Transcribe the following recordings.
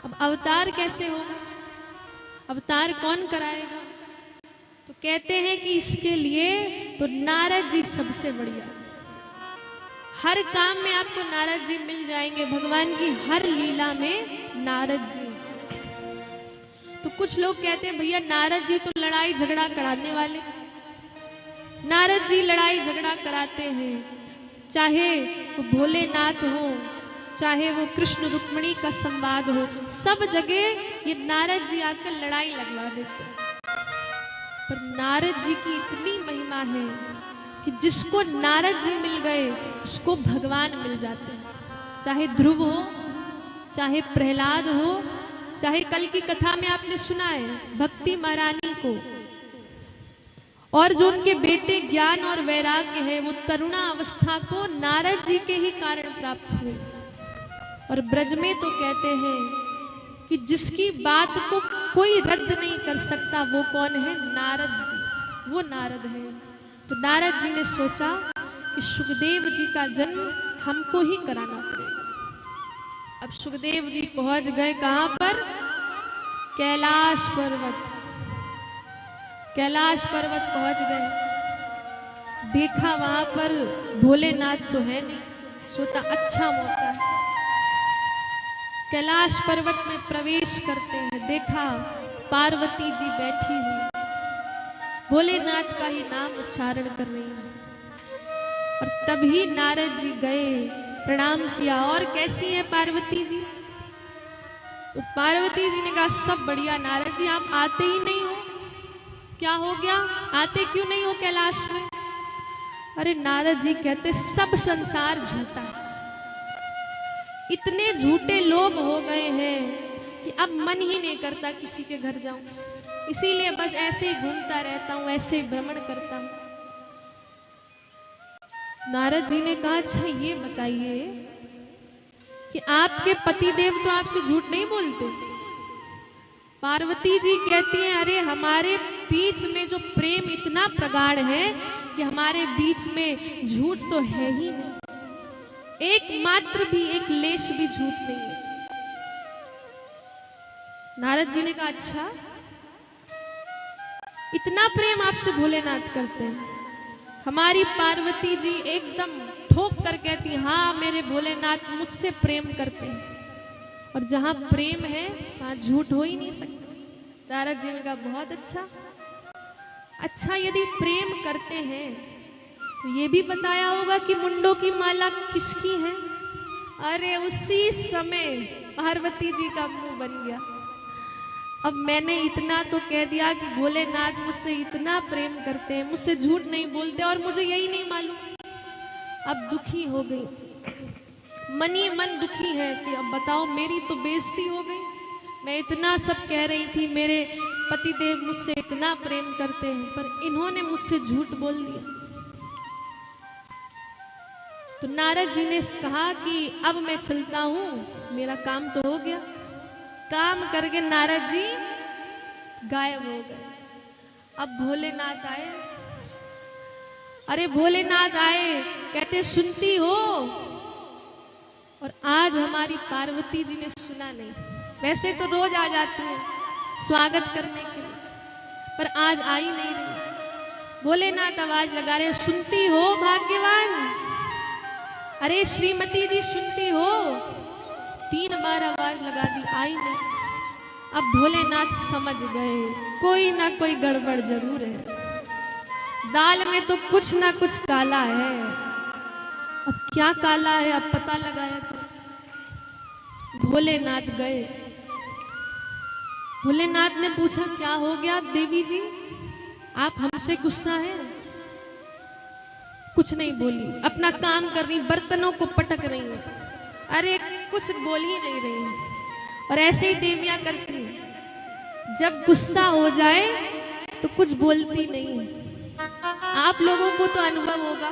अब अवतार कैसे होगा, अवतार कौन कराएगा? तो कहते हैं कि इसके लिए तो नारद जी सबसे बढ़िया। हर काम में आपको नारद जी मिल जाएंगे, भगवान की हर लीला में नारद जी। तो कुछ लोग कहते हैं भैया नारद जी तो लड़ाई झगड़ा कराने वाले, नारद जी लड़ाई झगड़ा कराते हैं, चाहे वो भोलेनाथ हो, चाहे वो कृष्ण रुक्मिणी का संवाद हो, सब जगह ये नारद जी आकर लड़ाई लगवा देते हैं। पर नारद जी की इतनी महिमा है कि जिसको नारद जी मिल गए उसको भगवान मिल जाते हैं। चाहे ध्रुव हो, चाहे प्रहलाद हो, चाहे कल की कथा में आपने सुना है भक्ति महारानी को, और जो उनके बेटे ज्ञान और वैराग्य है वो तरुणा अवस्था को नारद जी के ही कारण प्राप्त हुए। और ब्रज में तो कहते हैं कि जिसकी बात को कोई रद्द नहीं कर सकता वो कौन है? नारद जी, वो नारद है। तो नारद जी ने सोचा कि सुखदेव जी का जन्म हमको ही कराना पड़ेगा। अब सुखदेव जी पहुंच गए कहां पर? कैलाश पर्वत। कैलाश पर्वत पहुंच गए, देखा वहां पर भोलेनाथ तो है नहीं, सोचा अच्छा मौका है। कैलाश पर्वत में प्रवेश करते हैं, देखा पार्वती जी बैठी हुई, भोलेनाथ का ही नाम उच्चारण कर रही है। और तभी नारद जी गए, प्रणाम किया, और कैसी है पार्वती जी? तो पार्वती जी ने कहा सब बढ़िया नारद जी, आप आते ही नहीं हो, क्या हो गया, आते क्यों नहीं हो कैलाश में? अरे नारद जी कहते सब संसार झूठा है, इतने झूठे लोग हो गए हैं कि अब मन ही नहीं करता किसी के घर जाऊं, इसीलिए बस ऐसे ही घूमता रहता हूं, ऐसे ही भ्रमण करता हूं। नारद जी ने कहा अच्छा ये बताइए कि आपके पतिदेव तो आपसे झूठ नहीं बोलते? पार्वती जी कहती हैं अरे हमारे बीच में जो प्रेम इतना प्रगाढ़ है कि हमारे बीच में झूठ तो है ही नहीं, एक मात्र भी, एक लेश भी झूठ नहीं है। नारद जी ने कहा अच्छा इतना प्रेम आपसे भोलेनाथ करते हैं? हमारी पार्वती जी एकदम ठोक कर कहती हाँ मेरे भोलेनाथ मुझसे प्रेम करते हैं, और जहां प्रेम है वहां झूठ हो ही नहीं सकता। नारद जी ने कहा बहुत अच्छा, अच्छा यदि प्रेम करते हैं तो ये भी बताया होगा कि मुंडों की माला किसकी है? अरे उसी समय पार्वती जी का मुंह बन गया। अब मैंने इतना तो कह दिया कि भोलेनाथ मुझसे इतना प्रेम करते हैं, मुझसे झूठ नहीं बोलते, और मुझे यही नहीं मालूम। अब दुखी हो गई, मन ही मन दुखी है कि अब बताओ मेरी तो बेइज्जती हो गई। मैं इतना सब कह रही थी मेरे पतिदेव मुझसे इतना प्रेम करते हैं, पर इन्होंने मुझसे झूठ बोल दिया। तो नारद जी ने कहा कि अब मैं चलता हूं, मेरा काम तो हो गया। काम करके नारद जी गायब हो गए। अब भोलेनाथ आए, अरे भोलेनाथ आए, कहते सुनती हो? और आज हमारी पार्वती जी ने सुना नहीं, वैसे तो रोज आ जाती है स्वागत करने के लिए, पर आज आई नहीं रही। भोलेनाथ आवाज लगा रहे सुनती हो भाग्यवान? अरे श्रीमती जी सुनती हो? 3 बार आवाज लगा दी, आई नहीं। अब भोलेनाथ समझ गए कोई ना कोई गड़बड़ जरूर है, दाल में तो कुछ ना कुछ काला है। अब क्या काला है अब पता लगाया था। भोलेनाथ गए, भोलेनाथ ने पूछा क्या हो गया देवी जी, आप हमसे गुस्सा हैं? कुछ नहीं बोली, अपना काम कर रही, बर्तनों को पटक रही है, अरे कुछ बोल ही नहीं रही है। और ऐसे ही देवियां करती हैं, जब गुस्सा हो जाए तो कुछ बोलती नहीं है। आप लोगों को तो अनुभव होगा,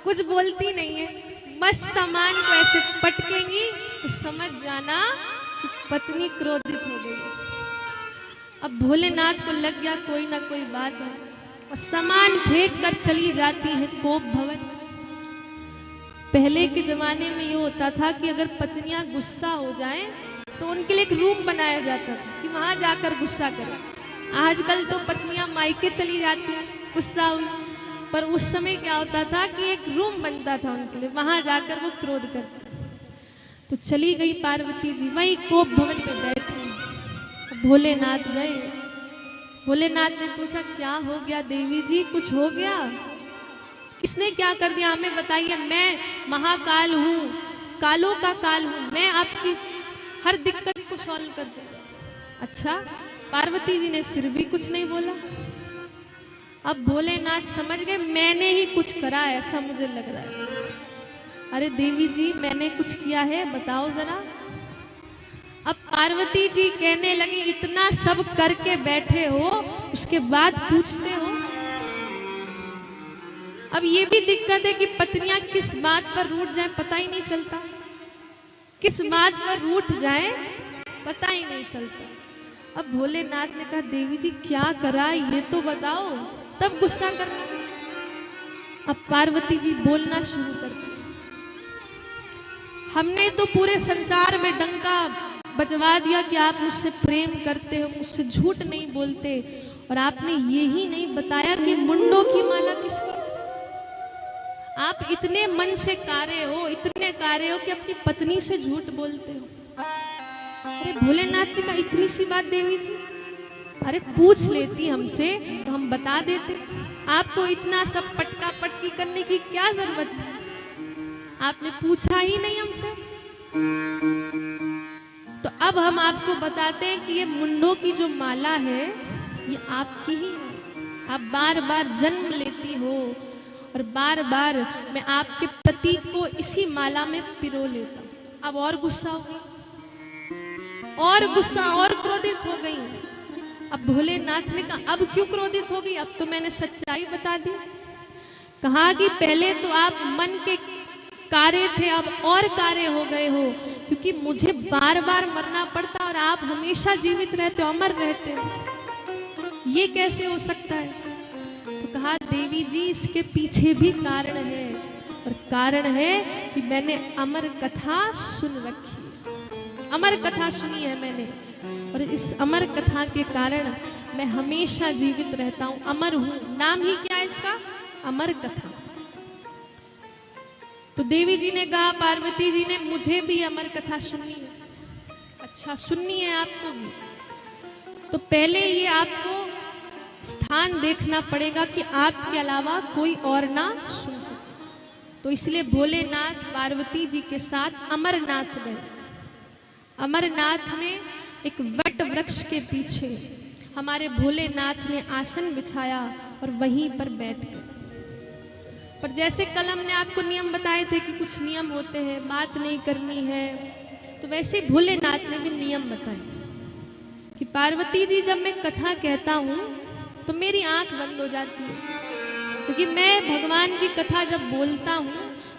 कुछ बोलती नहीं है, बस सामान को ऐसे पटकेंगी तो समझ जाना कि पत्नी क्रोधित हो गई। अब भोलेनाथ को लग गया कोई ना कोई बात है, और सामान फेंक कर चली जाती है कोप भवन। पहले के जमाने में ये होता था कि अगर पत्नियां गुस्सा हो जाएं तो उनके लिए एक रूम बनाया जाता था कि वहां जाकर गुस्सा करें। आजकल तो पत्नियां मायके चली जाती हैं गुस्सा हुई, पर उस समय क्या होता था कि एक रूम बनता था उनके लिए, वहां जाकर वो क्रोध करते। तो चली गई पार्वती जी, वहीं कोप भवन पे बैठी। भोलेनाथ गए, भोलेनाथ ने पूछा क्या हो गया देवी जी, कुछ हो गया? किसने क्या कर दिया हमें बताइए। मैं महाकाल हूँ, कालों का काल हूँ, मैं आपकी हर दिक्कत को सॉल्व कर दूंगा। अच्छा, पार्वती जी ने फिर भी कुछ नहीं बोला। अब भोलेनाथ समझ गए मैंने ही कुछ करा, ऐसा मुझे लग रहा है। अरे देवी जी मैंने कुछ किया है बताओ जरा। अब पार्वती जी कहने लगी इतना सब करके बैठे हो, उसके बाद पूछते हो। अब ये भी दिक्कत है कि पत्नियां किस बात पर रूठ जाए पता ही नहीं चलता, किस बात पर रूठ जाए पता ही नहीं चलता। अब भोलेनाथ ने कहा देवी जी क्या करा ये तो बताओ, तब गुस्सा करना। अब पार्वती जी बोलना शुरू करती, हमने तो पूरे संसार में डंका बजवा दिया कि आप मुझसे प्रेम करते हो, मुझसे झूठ नहीं बोलते, और आपने ये ही नहीं बताया कि मुंडों की माला किसकी। आप इतने मन से कारे हो, इतने कारे हो कि अपनी पत्नी से झूठ बोलते हो। अरे भोलेनाथ ने कहा इतनी सी बात देवी जी, अरे पूछ लेती हमसे तो हम बता देते, आपको इतना सब पटका पटकी करने की क्या जरूरत थी, आपने पूछा ही नहीं हमसे। तो अब हम आपको बताते हैं कि ये मुंडों की जो माला है ये आपकी ही है। आप बार बार जन्म लेती हो और बार बार मैं आपके प्रतीक को इसी माला में पिरो लेता हूं। अब और गुस्सा हो गई, और गुस्सा और क्रोधित हो गई। अब भोलेनाथ ने कहा अब क्यों क्रोधित हो गई, अब तो मैंने सच्चाई बता दी। कहा कि पहले तो आप मन के कार्य थे, अब और कार्य हो गए हो, क्योंकि मुझे बार बार मरना पड़ता और आप हमेशा जीवित रहते हो, अमर रहते हो, ये कैसे हो सकता है। तो कहा देवी जी इसके पीछे भी कारण है, और कारण है कि मैंने अमर कथा सुन रखी है, अमर कथा सुनी है मैंने, और इस अमर कथा के कारण मैं हमेशा जीवित रहता हूँ, अमर हूँ। नाम ही क्या है इसका, अमर कथा। तो देवी जी ने कहा पार्वती जी ने मुझे भी अमर कथा सुननी है। अच्छा सुननी है आपको भी, तो पहले ये आपको स्थान देखना पड़ेगा कि आपके अलावा कोई और ना सुन सके। तो इसलिए भोलेनाथ पार्वती जी के साथ अमरनाथ गए। अमरनाथ में एक वट वृक्ष के पीछे हमारे भोलेनाथ ने आसन बिछाया और वहीं पर बैठ गए। पर जैसे कल हमने आपको नियम बताए थे कि कुछ नियम होते हैं, बात नहीं करनी है, तो वैसे भोलेनाथ ने भी नियम बताए कि पार्वती जी जब मैं कथा कहता हूँ तो मेरी आंख बंद हो जाती है, क्योंकि मैं भगवान की कथा जब बोलता हूँ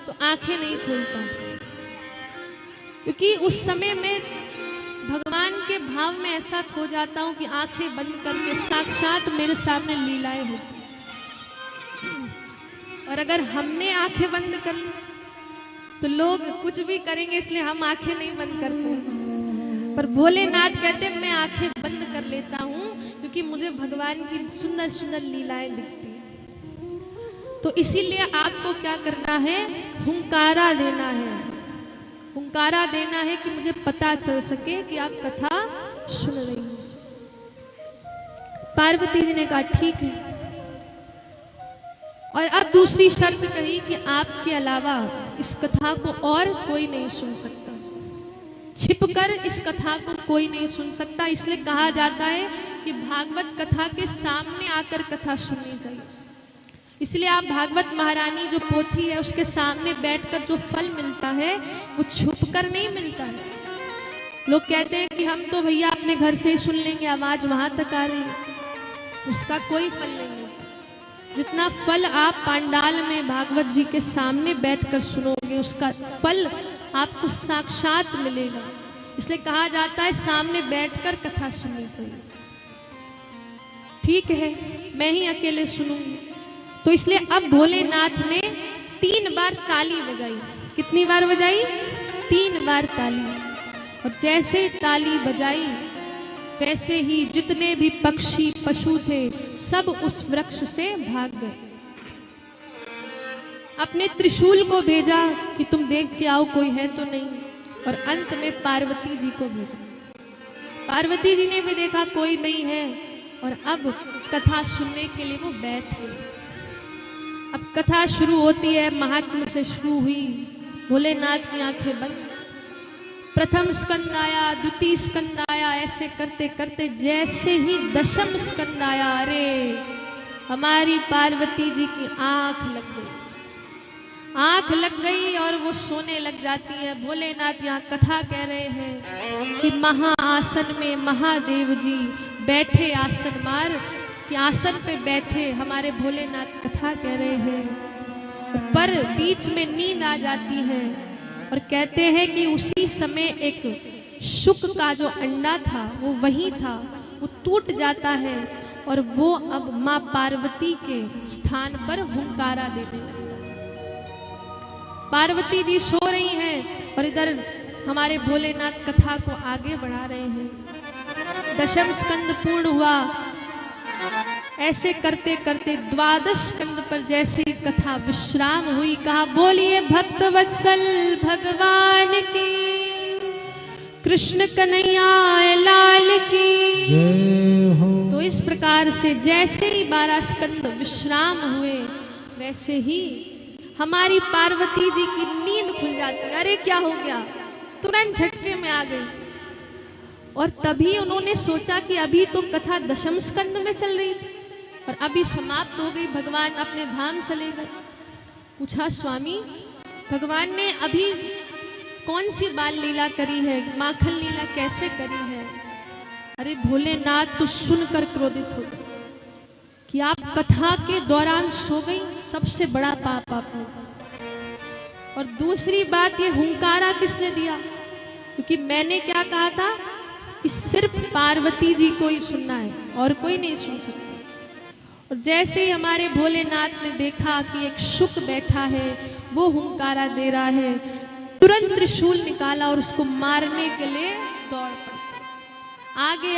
तो आंखें नहीं खोलता हूँ, क्योंकि उस समय मैं भगवान के भाव में ऐसा खो जाता हूँ कि आंखें बंद करके साक्षात मेरे सामने लीलाएं होती। और अगर हमने आंखें बंद कर ली तो लोग कुछ भी करेंगे, इसलिए हम आंखें नहीं बंद करते। पर भोलेनाथ कहते मैं आंखें बंद कर लेता हूँ क्योंकि मुझे भगवान की सुंदर सुंदर लीलाएं दिखती हैं। तो इसीलिए आपको क्या करना है, हुंकारा देना है, हुंकारा देना है कि मुझे पता चल सके कि आप कथा सुन रही हो। पार्वती जी ने कहा ठीक है, और अब दूसरी शर्त कही कि आपके अलावा इस कथा को और कोई नहीं सुन सकता, छिपकर इस कथा को कोई नहीं सुन सकता। इसलिए कहा जाता है कि भागवत कथा के सामने आकर कथा सुननी चाहिए। इसलिए आप भागवत महारानी जो पोथी है उसके सामने बैठकर जो फल मिलता है वो छुपकर नहीं मिलता है। लोग कहते हैं कि हम तो भैया अपने घर से ही सुन लेंगे, आवाज वहां तक आ रही है, उसका कोई फल नहीं है। जितना फल आप पांडाल में भागवत जी के सामने बैठकर सुनोगे उसका फल आपको साक्षात मिलेगा। इसलिए कहा जाता है सामने बैठकर कथा सुननी चाहिए। ठीक है, मैं ही अकेले सुनूंगी। तो इसलिए अब भोलेनाथ ने 3 बार ताली बजाई। कितनी बार बजाई? 3 बार ताली। और जैसे ही ताली बजाई वैसे ही जितने भी पक्षी पशु थे सब उस वृक्ष से भाग गए। अपने त्रिशूल को भेजा कि तुम देख के आओ कोई है तो नहीं, और अंत में पार्वती जी को भेजा। पार्वती जी ने भी देखा कोई नहीं है, और अब कथा सुनने के लिए वो बैठ गई। अब कथा शुरू होती है, महात्मा से शुरू हुई। भोलेनाथ की आंखें बंद, प्रथम स्कंद आया, द्वितीय स्कंद आया, ऐसे करते करते जैसे ही दशम स्कंद आया, अरे हमारी पार्वती जी की आंख लग गई। आंख लग गई और वो सोने लग जाती है। भोलेनाथ यहाँ कथा कह रहे हैं कि महाआसन में महादेव जी बैठे आसन मार, कि आसन पे बैठे हमारे भोलेनाथ कथा कह रहे हैं। पर बीच में नींद आ जाती है और कहते हैं कि उसी समय एक शुक का जो अंडा था वो वही था, वो टूट जाता है और वो अब माँ पार्वती के स्थान पर हुंकारा देने लगता है। पार्वती जी सो रही हैं और इधर हमारे भोलेनाथ कथा को आगे बढ़ा रहे हैं। दशम स्कंद पूर्ण हुआ, ऐसे करते करते द्वादश स्कंद पर जैसे कथा विश्राम हुई, कहा बोलिए भक्त वत्सल भगवान की, कृष्ण कन्हैया लाल की जय हो। तो इस प्रकार से जैसे ही 12 स्कंद विश्राम हुए वैसे ही हमारी पार्वती जी की नींद खुल जाती। अरे क्या हो गया, तुरंत झटके में आ गई। और तभी उन्होंने सोचा कि अभी तो कथा दशम स्कंद में चल रही थी और अभी समाप्त हो गई, भगवान अपने धाम चले गए। पूछा स्वामी भगवान ने अभी कौन सी बाल लीला करी है, माखन लीला कैसे करी है? अरे भोलेनाथ तो सुनकर क्रोधित हो गए कि आप कथा के दौरान सो गई, सबसे बड़ा पाप आप होगा। और दूसरी बात, ये हुंकारा किसने दिया? क्योंकि मैंने क्या कहा था कि सिर्फ पार्वती जी को ही सुनना है और कोई नहीं सुन सकता। और जैसे ही हमारे भोलेनाथ ने देखा कि एक शुक बैठा है, वो हुंकारा दे रहा है, तुरंत त्रिशूल निकाला और उसको मारने के लिए दौड़ पड़े। आगे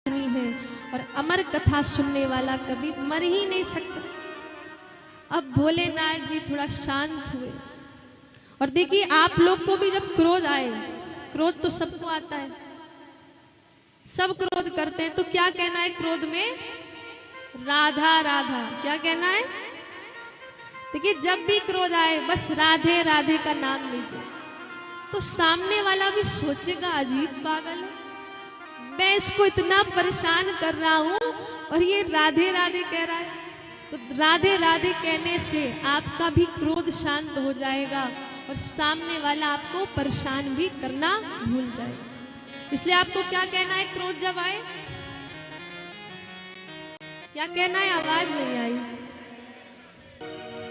है और अमर कथा सुनने वाला कभी मर ही नहीं सकता। अब भोलेनाथ जी थोड़ा शांत हुए और देखिए आप लोग को भी जब क्रोध आए, क्रोध तो सबको आता है, सब क्रोध करते हैं, तो क्या कहना है क्रोध में? राधा राधा। क्या कहना है? देखिए जब भी क्रोध आए बस राधे राधे का नाम लीजिए, तो सामने वाला भी सोचेगा अजीब पागल है, मैं इसको इतना परेशान कर रहा हूं और ये राधे राधे कह रहा है। तो राधे राधे कहने से आपका भी क्रोध शांत हो जाएगा और सामने वाला आपको परेशान भी करना भूल जाएगा। इसलिए आपको क्या कहना है क्रोध जब आए? क्या कहना है, आवाज नहीं आई।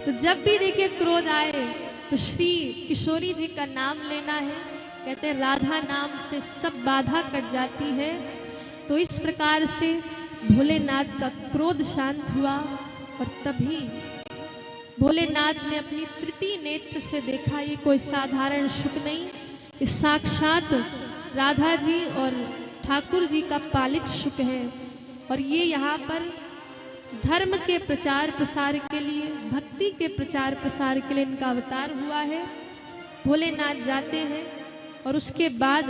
तो जब भी देखिए क्रोध आए तो श्री किशोरी जी का नाम लेना है। कहते हैं राधा नाम से सब बाधा कट जाती है। तो इस प्रकार से भोलेनाथ का क्रोध शांत हुआ और तभी भोलेनाथ ने अपनी तृतीय नेत्र से देखा, ये कोई साधारण शुक नहीं, ये साक्षात राधा जी और ठाकुर जी का पालित शुक है। और ये यहाँ पर धर्म के प्रचार प्रसार के लिए, भक्ति के प्रचार प्रसार के लिए इनका अवतार हुआ है। भोलेनाथ जाते हैं और उसके बाद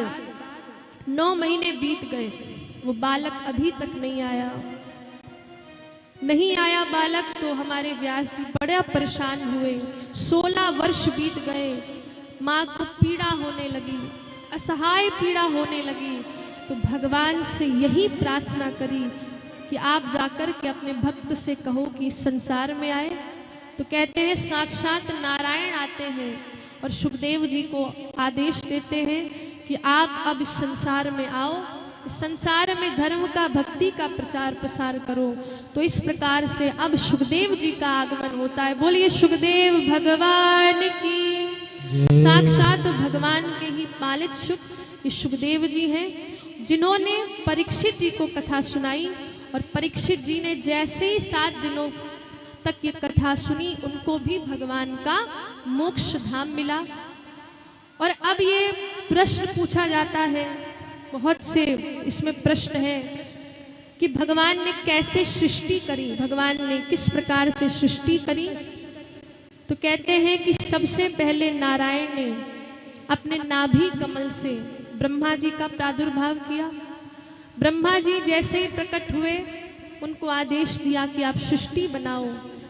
9 महीने बीत गए, वो बालक अभी तक नहीं आया। नहीं आया बालक तो हमारे व्यास जी बड़ा परेशान हुए। 16 वर्ष बीत गए, माँ को पीड़ा होने लगी, असहाय पीड़ा होने लगी। तो भगवान से यही प्रार्थना करी कि आप जाकर के अपने भक्त से कहो कि इस संसार में आए। तो कहते हैं साक्षात नारायण आते हैं और सुखदेव जी को आदेश देते हैं कि आप अब इस संसार में आओ, इस संसार में धर्म का, भक्ति का प्रचार प्रसार करो। तो इस प्रकार से अब सुखदेव जी का आगमन होता है। बोलिए सुखदेव भगवान की। साक्षात भगवान के ही पालित सुख ये सुखदेव जी हैं, जिन्होंने परीक्षित जी को कथा सुनाई। और परीक्षित जी ने जैसे ही 7 दिनों तक ये कथा सुनी, उनको भी भगवान का मोक्ष धाम मिला। और अब ये प्रश्न पूछा जाता है, बहुत से इसमें प्रश्न है कि भगवान ने कैसे सृष्टि करी, भगवान ने किस प्रकार से सृष्टि करी। तो कहते हैं कि सबसे पहले नारायण ने अपने नाभि कमल से ब्रह्मा जी का प्रादुर्भाव किया। ब्रह्मा जी जैसे ही प्रकट हुए, उनको आदेश दिया कि आप सृष्टि बनाओ।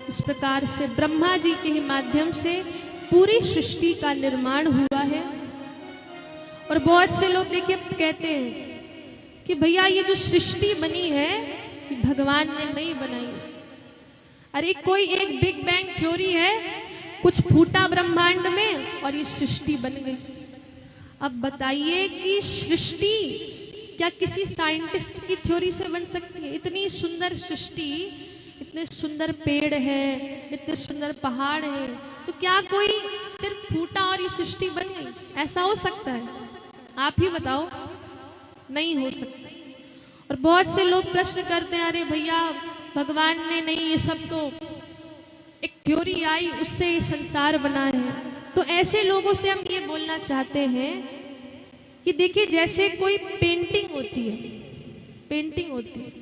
इस प्रकार से ब्रह्मा जी के ही माध्यम से पूरी सृष्टि का निर्माण हुआ है। और बहुत से लोग देखिए कहते हैं कि भैया ये जो सृष्टि बनी है ये भगवान ने नहीं बनाई। अरे कोई एक बिग बैंग थ्योरी है, कुछ फूटा ब्रह्मांड में और ये सृष्टि बन गई। अब बताइए कि सृष्टि क्या किसी साइंटिस्ट की थ्योरी से बन सकती है? इतनी सुंदर सृष्टि, इतने सुंदर पेड़ हैं, इतने सुंदर पहाड़ हैं, तो क्या कोई सिर्फ फूटा और ये सृष्टि बन गई? ऐसा हो सकता है? आप ही बताओ। नहीं हो सकता। और बहुत से लोग प्रश्न करते हैं, अरे भैया भगवान ने नहीं, ये सब तो एक थ्योरी आई उससे ये संसार बना है। तो ऐसे लोगों से हम ये बोलना चाहते हैं कि देखिए जैसे कोई पेंटिंग होती है, पेंटिंग होती है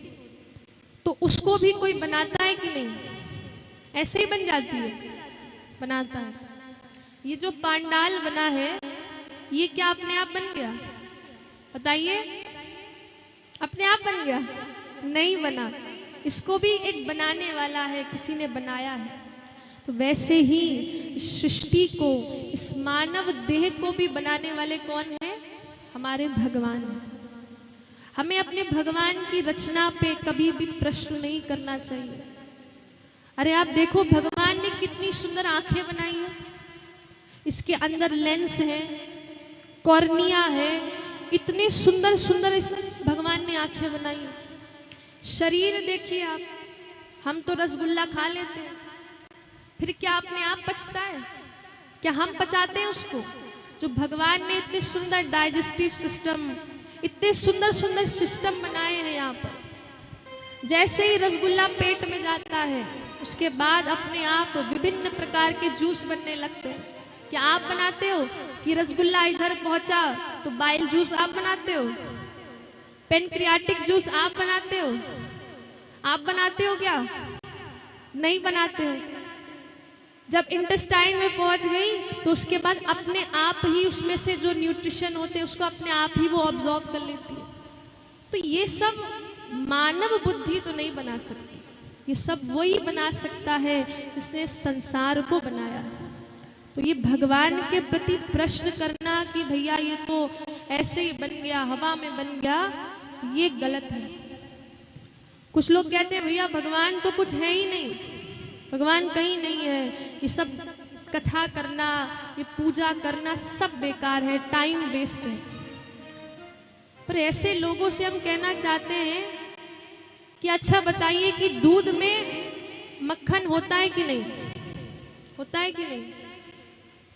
तो उसको भी कोई बनाता है कि नहीं? ऐसे ही बन जाती है? बनाता है। ये जो पांडाल बना है ये क्या अपने आप बन गया? बताइए, अपने आप बन गया? नहीं बना, इसको भी एक बनाने वाला है, किसी ने बनाया है। तो वैसे ही इस सृष्टि को, इस मानव देह को भी बनाने वाले कौन है? हमारे भगवान। हमें अपने भगवान की रचना पे कभी भी प्रश्न नहीं करना चाहिए। अरे आप देखो भगवान ने कितनी सुंदर आंखें बनाई है, इसके अंदर लेंस है, कॉर्निया है, इतने सुंदर सुंदर इस भगवान ने आंखें बनाई है। शरीर देखिए आप, हम तो रसगुल्ला खा लेते हैं, फिर क्या अपने आप पचता है? क्या हम पचाते हैं उसको? जो भगवान ने इतने सुंदर डाइजेस्टिव सिस्टम, इतने सुंदर सुंदर सिस्टम बनाए हैं यहाँ पर। जैसे ही रसगुल्ला पेट में जाता है उसके बाद अपने आप विभिन्न प्रकार के जूस बनने लगते हैं। क्या आप बनाते हो कि रसगुल्ला इधर पहुंचा तो बाइल जूस आप बनाते हो? पेनक्रियाटिक जूस आप बनाते हो? आप बनाते हो क्या? नहीं बनाते हो। जब इंटेस्टाइन में पहुंच गई तो उसके बाद अपने आप ही उसमें से जो न्यूट्रिशन होते हैं उसको अपने आप ही वो ऑब्जॉर्व कर लेती है। तो ये सब मानव बुद्धि तो नहीं बना सकती, ये सब वही बना सकता है जिसने संसार को बनाया। तो ये भगवान के प्रति प्रश्न करना कि भैया ये तो ऐसे ही बन गया, हवा में बन गया, ये गलत है। कुछ लोग कहते हैं भैया भगवान तो कुछ है ही नहीं, भगवान कहीं नहीं है, ये सब कथा करना, ये पूजा करना सब बेकार है, टाइम वेस्ट है। पर ऐसे लोगों से हम कहना चाहते हैं कि अच्छा बताइए कि दूध में मक्खन होता है कि नहीं, होता है कि नहीं,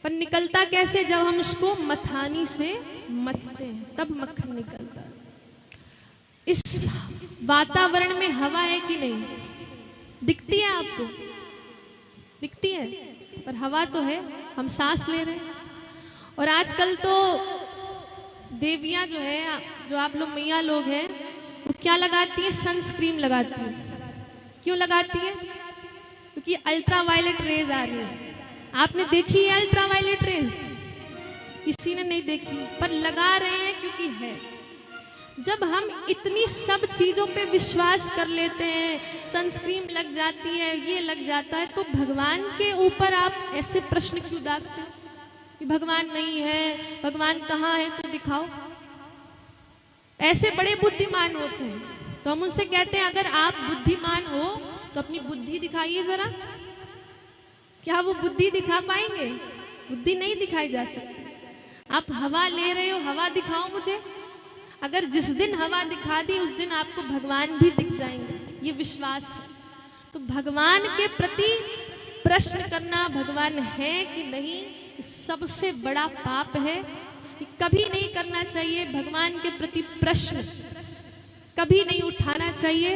पर निकलता कैसे, जब हम उसको मथानी से मथते हैं तब मक्खन निकलता है। इस वातावरण में हवा है कि नहीं, दिखती है आपको, दिखती है, पर हवा तो है, हम सांस ले रहे हैं। और आजकल तो देवियां जो है, जो आप लोग मैया लोग हैं, वो क्या लगाती है, सनस्क्रीन लगाती है। क्यों लगाती है? क्योंकि अल्ट्रावायलेट रेज आ रही है। आपने देखी है अल्ट्रावायलेट रेज? किसी ने नहीं देखी, पर लगा रहे हैं क्योंकि है। जब हम इतनी सब चीजों पे विश्वास कर लेते हैं, सनस्क्रीन लग जाती है, ये लग जाता है, तो भगवान के ऊपर आप ऐसे प्रश्न क्यों दागते हो कि भगवान नहीं है, भगवान कहाँ है, तो दिखाओ। ऐसे बड़े बुद्धिमान होते हैं, तो हम उनसे कहते हैं अगर आप बुद्धिमान हो तो अपनी बुद्धि दिखाइए जरा। क्या वो बुद्धि दिखा पाएंगे? बुद्धि नहीं दिखाई जा सकती। आप हवा ले रहे हो, हवा दिखाओ मुझे। अगर जिस दिन हवा दिखा दी उस दिन आपको भगवान भी दिख जाएंगे, ये विश्वास है। तो भगवान के प्रति प्रश्न करना, भगवान है कि नहीं, सबसे बड़ा पाप है। कभी नहीं करना चाहिए। भगवान के प्रति प्रश्न कभी नहीं उठाना चाहिए।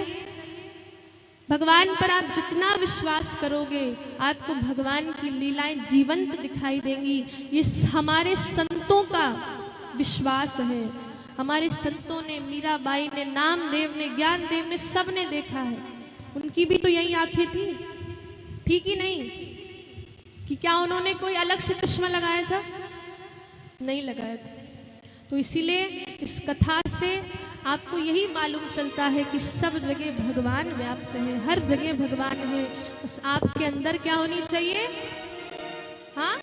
भगवान पर आप जितना विश्वास करोगे, आपको भगवान की लीलाएं जीवंत दिखाई देंगी। ये हमारे संतों का विश्वास है। हमारे संतों ने, मीराबाई ने, नामदेव ने, ज्ञानदेव ने, सब ने देखा है। उनकी भी तो यही आंखें थी कि नहीं? कि क्या उन्होंने कोई अलग से चश्मा लगाया था? नहीं लगाया था। तो इसीलिए इस कथा से आपको यही मालूम चलता है कि सब जगह भगवान व्याप्त है, हर जगह भगवान है। बस आपके अंदर क्या होनी चाहिए? हाँ,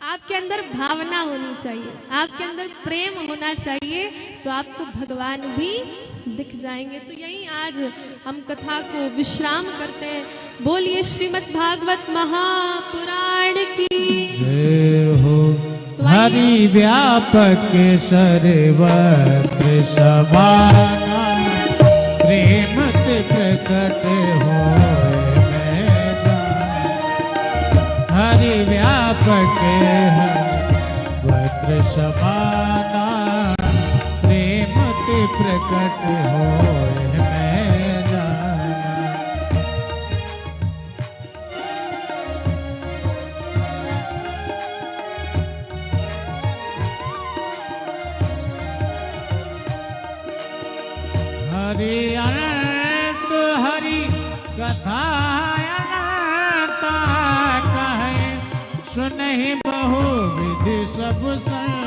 आपके अंदर भावना होनी चाहिए, आपके अंदर प्रेम होना चाहिए, तो आपको भगवान भी दिख जाएंगे। तो यही आज हम कथा को विश्राम करते हैं। बोलिए श्रीमद् भागवत महापुराण की जय हो। हरि व्यापक सर्वत्र समाना, प्रेम ते प्रकट होए मैदान। हरि व्यापक सर्वत्र समाना, प्रेम ते प्रकट होए मैदान। हरि अनंत हरि कथा अनंत कहे, सुनहि बहु विधि सब संग